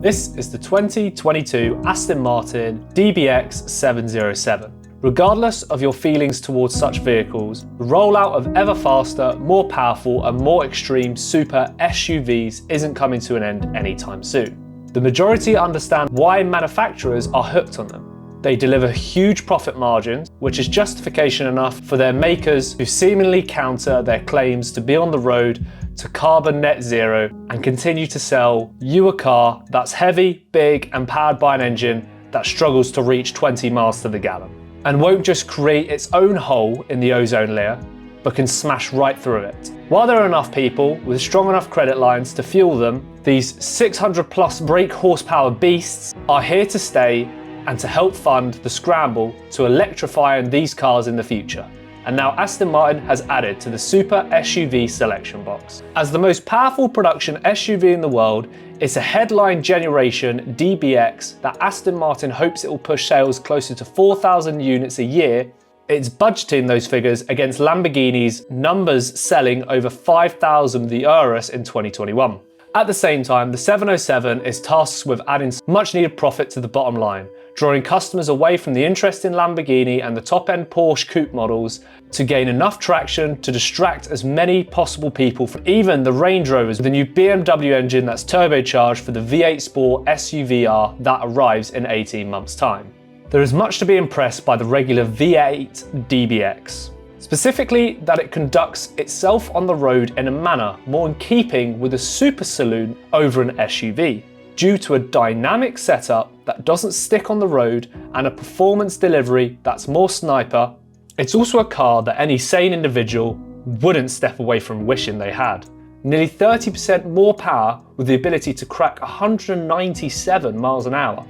This is the 2022 Aston Martin DBX707. Regardless of your feelings towards such vehicles, the rollout of ever faster, more powerful and more extreme super SUVs isn't coming to an end anytime soon. The majority understand why manufacturers are hooked on them. They deliver huge profit margins, which is justification enough for their makers who seemingly counter their claims to be on the road to carbon net zero and continue to sell you a car that's heavy, big and powered by an engine that struggles to reach 20 miles to the gallon, and won't just create its own hole in the ozone layer, but can smash right through it. While there are enough people with strong enough credit lines to fuel them, these 600 plus brake horsepower beasts are here to stay and to help fund the scramble to electrify these cars in the future. And now Aston Martin has added to the super SUV selection box. As the most powerful production SUV in the world, it's a headline generation DBX that Aston Martin hopes it will push sales closer to 4,000 units a year. It's budgeting those figures against Lamborghini's numbers selling over 5,000 the Urus in 2021. At the same time, the 707 is tasked with adding much needed profit to the bottom line, drawing customers away from the interest in Lamborghini and the top-end Porsche coupe models to gain enough traction to distract as many possible people from even the Range Rovers with the new BMW engine that's turbocharged for the V8 Sport SUVR that arrives in 18 months' time. There is much to be impressed by the regular V8 DBX. Specifically that it conducts itself on the road in a manner more in keeping with a super saloon over an SUV, due to a dynamic setup that doesn't stick on the road and a performance delivery that's more sniper. It's also a car that any sane individual wouldn't step away from wishing they had. Nearly 30% more power with the ability to crack 197 miles an hour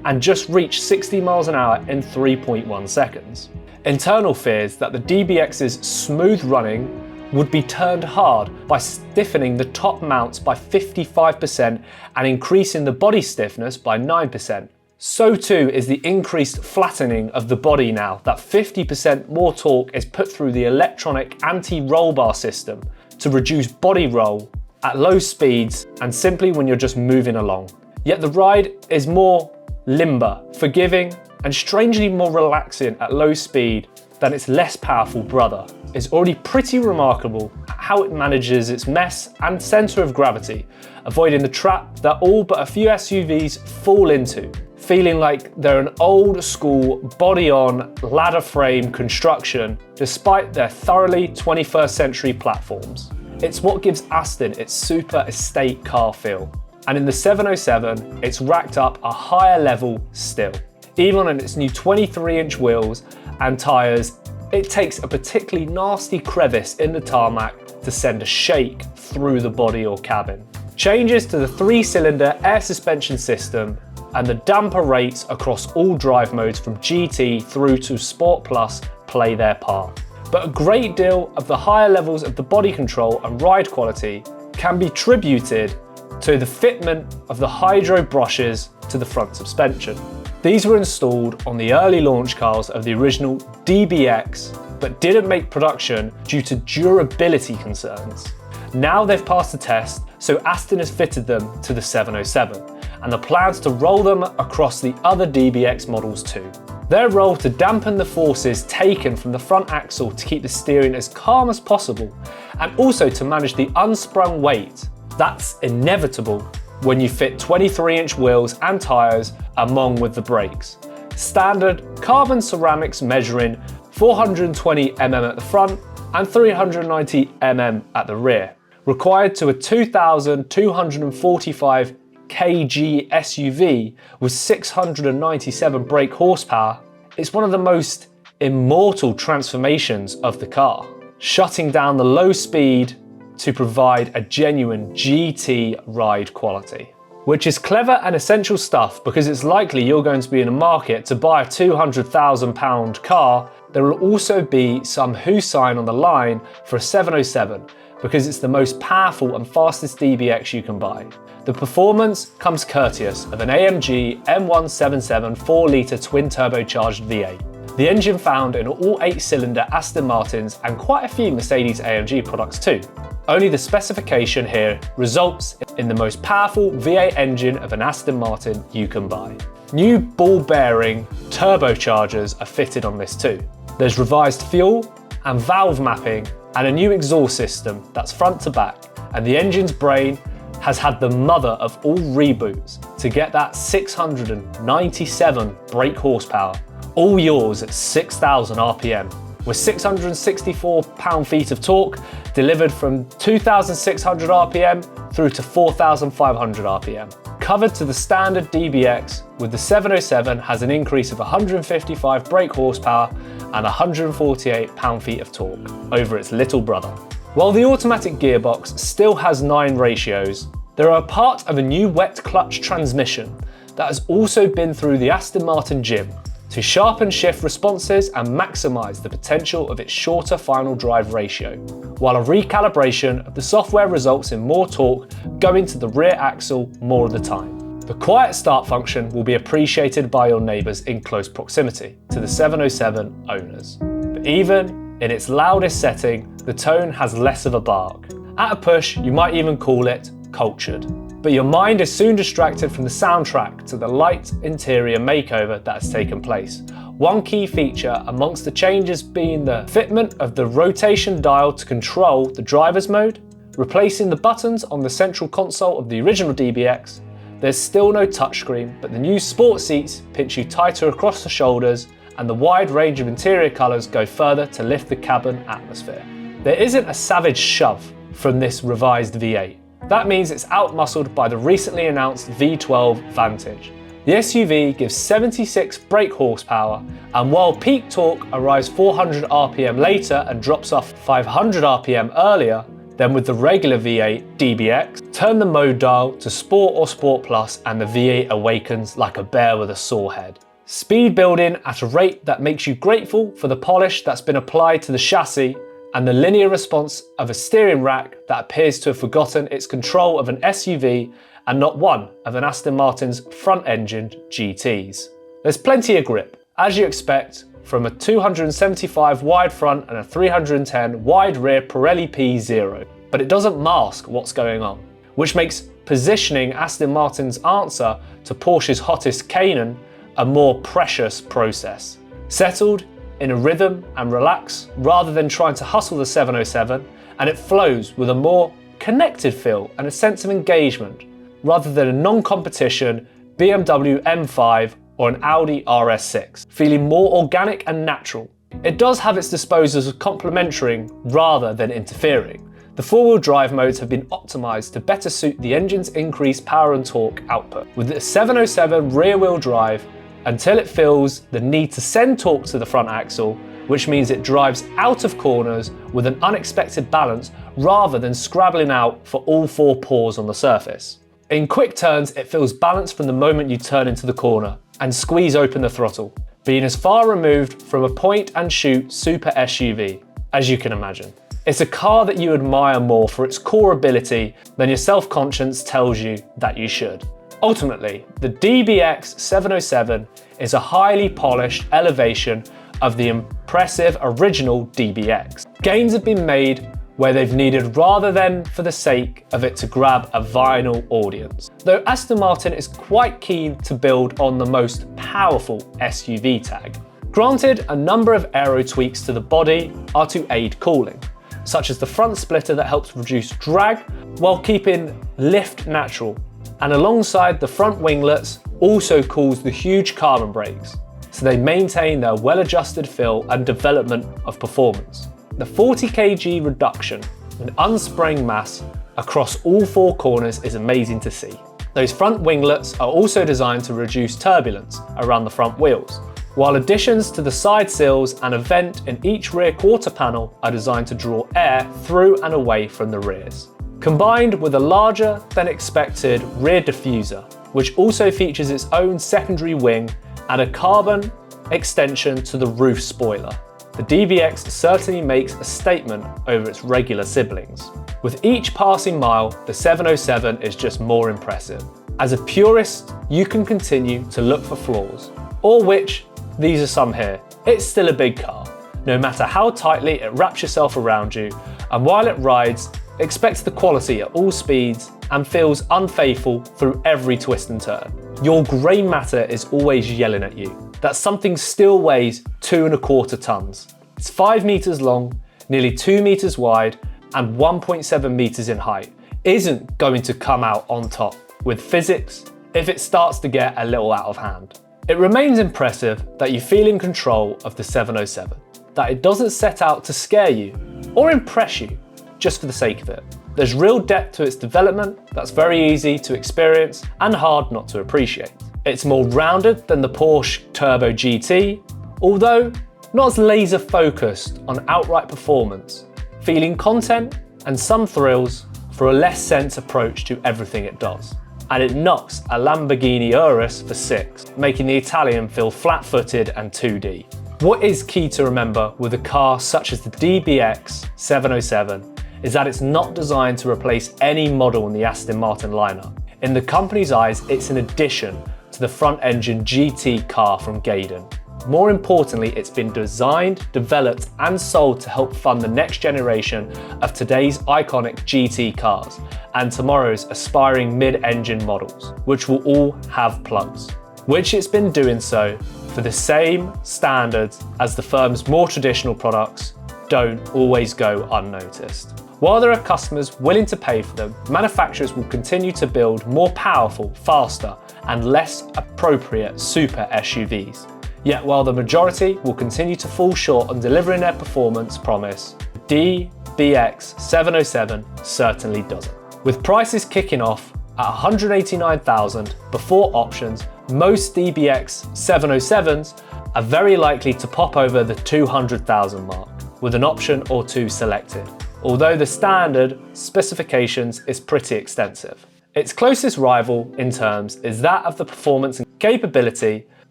and just reach 60 miles an hour in 3.1 seconds. Internal fears that the DBX's smooth running would be turned hard by stiffening the top mounts by 55% and increasing the body stiffness by 9%. So too is the increased flattening of the body now that 50% more torque is put through the electronic anti-roll bar system to reduce body roll at low speeds and simply when you're just moving along. Yet the ride is more limber, forgiving and strangely more relaxing at low speed than its less powerful brother. It's already pretty remarkable how it manages its mess and centre of gravity, avoiding the trap that all but a few SUVs fall into, feeling like they're an old school body-on ladder frame construction despite their thoroughly 21st century platforms. It's what gives Aston its super estate car feel. And in the 707, it's racked up a higher level still. Even on its new 23-inch wheels and tyres, it takes a particularly nasty crevice in the tarmac to send a shake through the body or cabin. Changes to the 3-cylinder air suspension system and the damper rates across all drive modes from GT through to Sport Plus play their part. But a great deal of the higher levels of the body control and ride quality can be attributed to the fitment of the hydro brushes to the front suspension. These were installed on the early launch cars of the original DBX, but didn't make production due to durability concerns. Now they've passed the test, so Aston has fitted them to the 707, and the plans to roll them across the other DBX models too. Their role to dampen the forces taken from the front axle to keep the steering as calm as possible, and also to manage the unsprung weight that's inevitable when you fit 23-inch wheels and tyres along with the brakes. Standard carbon ceramics measuring 420 mm at the front and 390 mm at the rear. Required to a 2,245 kg SUV with 697 brake horsepower, it's one of the most immortal transformations of the car, shutting down the low speed to provide a genuine GT ride quality. Which is clever and essential stuff because it's likely you're going to be in a market to buy a £200,000 car. There will also be some who sign on the line for a 707 because it's the most powerful and fastest DBX you can buy. The performance comes courteous of an AMG M177 4-litre twin turbocharged V8. The engine found in all 8-cylinder Aston Martins and quite a few Mercedes AMG products too. Only the specification here results in the most powerful V8 engine of an Aston Martin you can buy. New ball-bearing turbochargers are fitted on this too. There's revised fuel and valve mapping and a new exhaust system that's front to back, and the engine's brain has had the mother of all reboots to get that 697 brake horsepower, all yours at 6,000 RPM, with 664 pound-feet of torque delivered from 2,600 RPM through to 4,500 RPM. Covered to the standard DBX, with the 707 has an increase of 155 brake horsepower and 148 pound-feet of torque over its little brother. While the automatic gearbox still has 9 ratios, there are part of a new wet clutch transmission that has also been through the Aston Martin gym to sharpen shift responses and maximise the potential of its shorter final drive ratio, while a recalibration of the software results in more torque going to the rear axle more of the time. The quiet start function will be appreciated by your neighbours in close proximity to the 707 owners. But even in its loudest setting, the tone has less of a bark. At a push, you might even call it cultured. But your mind is soon distracted from the soundtrack to the light interior makeover that has taken place. One key feature amongst the changes being the fitment of the rotation dial to control the driver's mode, replacing the buttons on the central console of the original DBX. There's still no touchscreen, but the new sport seats pinch you tighter across the shoulders, and the wide range of interior colours go further to lift the cabin atmosphere. There isn't a savage shove from this revised V8. That means it's outmuscled by the recently announced V12 Vantage. The SUV gives 76 brake horsepower, and while peak torque arrives 400 RPM later and drops off 500 RPM earlier than with the regular V8 DBX, turn the mode dial to Sport or Sport Plus and the V8 awakens like a bear with a sore head. Speed building at a rate that makes you grateful for the polish that's been applied to the chassis, and the linear response of a steering rack that appears to have forgotten its control of an SUV and not one of an Aston Martin's front-engined GTs. There's plenty of grip, as you expect, from a 275 wide front and a 310 wide rear Pirelli P0, but it doesn't mask what's going on, which makes positioning Aston Martin's answer to Porsche's hottest Cayman a more precious process. Settled in a rhythm and relax rather than trying to hustle the 707, and it flows with a more connected feel and a sense of engagement rather than a non-competition BMW M5 or an Audi RS6, feeling more organic and natural. It does have its disposals as complementing rather than interfering. The four-wheel drive modes have been optimised to better suit the engine's increased power and torque output, with the 707 rear-wheel drive until it feels the need to send torque to the front axle, which means it drives out of corners with an unexpected balance rather than scrabbling out for all 4 paws on the surface. In quick turns, it feels balanced from the moment you turn into the corner and squeeze open the throttle, being as far removed from a point-and-shoot super SUV as you can imagine. It's a car that you admire more for its core ability than your self-conscience tells you that you should. Ultimately, the DBX707 is a highly polished elevation of the impressive original DBX. Gains have been made where they've needed rather than for the sake of it to grab a vinyl audience. Though Aston Martin is quite keen to build on the most powerful SUV tag. Granted, a number of aero tweaks to the body are to aid cooling, such as the front splitter that helps reduce drag while keeping lift natural, and alongside the front winglets also cools the huge carbon brakes, so they maintain their well-adjusted feel and development of performance. The 40 kg reduction in unspring mass across all 4 corners is amazing to see. Those front winglets are also designed to reduce turbulence around the front wheels, while additions to the side sills and a vent in each rear quarter panel are designed to draw air through and away from the rears. Combined with a larger than expected rear diffuser, which also features its own secondary wing and a carbon extension to the roof spoiler. The DBX certainly makes a statement over its regular siblings. With each passing mile, the 707 is just more impressive. As a purist, you can continue to look for flaws, or which, these are some here. It's still a big car, no matter how tightly it wraps yourself around you, and while it rides, expects the quality at all speeds, and feels unfaithful through every twist and turn. Your grey matter is always yelling at you that something still weighs 2¼ tons. It's 5 meters long, nearly 2 meters wide, and 1.7 meters in height. Isn't going to come out on top with physics if it starts to get a little out of hand. It remains impressive that you feel in control of the 707, that it doesn't set out to scare you or impress you just for the sake of it. There's real depth to its development that's very easy to experience and hard not to appreciate. It's more rounded than the Porsche Turbo GT, although not as laser focused on outright performance, feeling content and some thrills for a less sense approach to everything it does. And it knocks a Lamborghini Urus for 6, making the Italian feel flat-footed and 2D. What is key to remember with a car such as the DBX707 is that it's not designed to replace any model in the Aston Martin lineup. In the company's eyes, it's an addition to the front-engine GT car from Gaydon. More importantly, it's been designed, developed and sold to help fund the next generation of today's iconic GT cars and tomorrow's aspiring mid-engine models, which will all have plugs, which it's been doing so for the same standards as the firm's more traditional products don't always go unnoticed. While there are customers willing to pay for them, manufacturers will continue to build more powerful, faster and less appropriate super SUVs. Yet while the majority will continue to fall short on delivering their performance promise, the DBX707 certainly doesn't. With prices kicking off at $189,000 before options, most DBX707s are very likely to pop over the $200,000 mark, with an option or two selected, although the standard specifications is pretty extensive. Its closest rival in terms is that of the performance and capability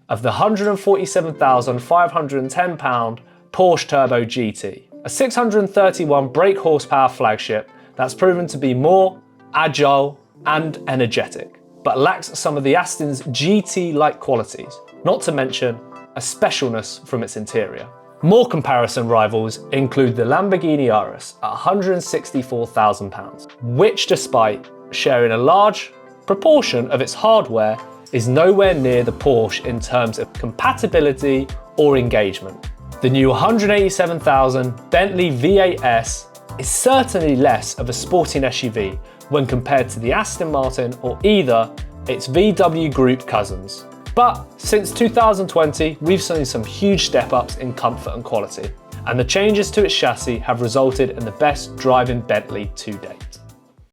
of the £147,510 Porsche Turbo GT, a 631 brake horsepower flagship that's proven to be more agile and energetic, but lacks some of the Aston's GT-like qualities, not to mention a specialness from its interior. More comparison rivals include the Lamborghini Urus at £164,000, which despite sharing a large proportion of its hardware is nowhere near the Porsche in terms of compatibility or engagement. The new $187,000 Bentley V8S is certainly less of a sporting SUV when compared to the Aston Martin or either its VW Group cousins. But since 2020, we've seen some huge step-ups in comfort and quality, and the changes to its chassis have resulted in the best driving Bentley to date.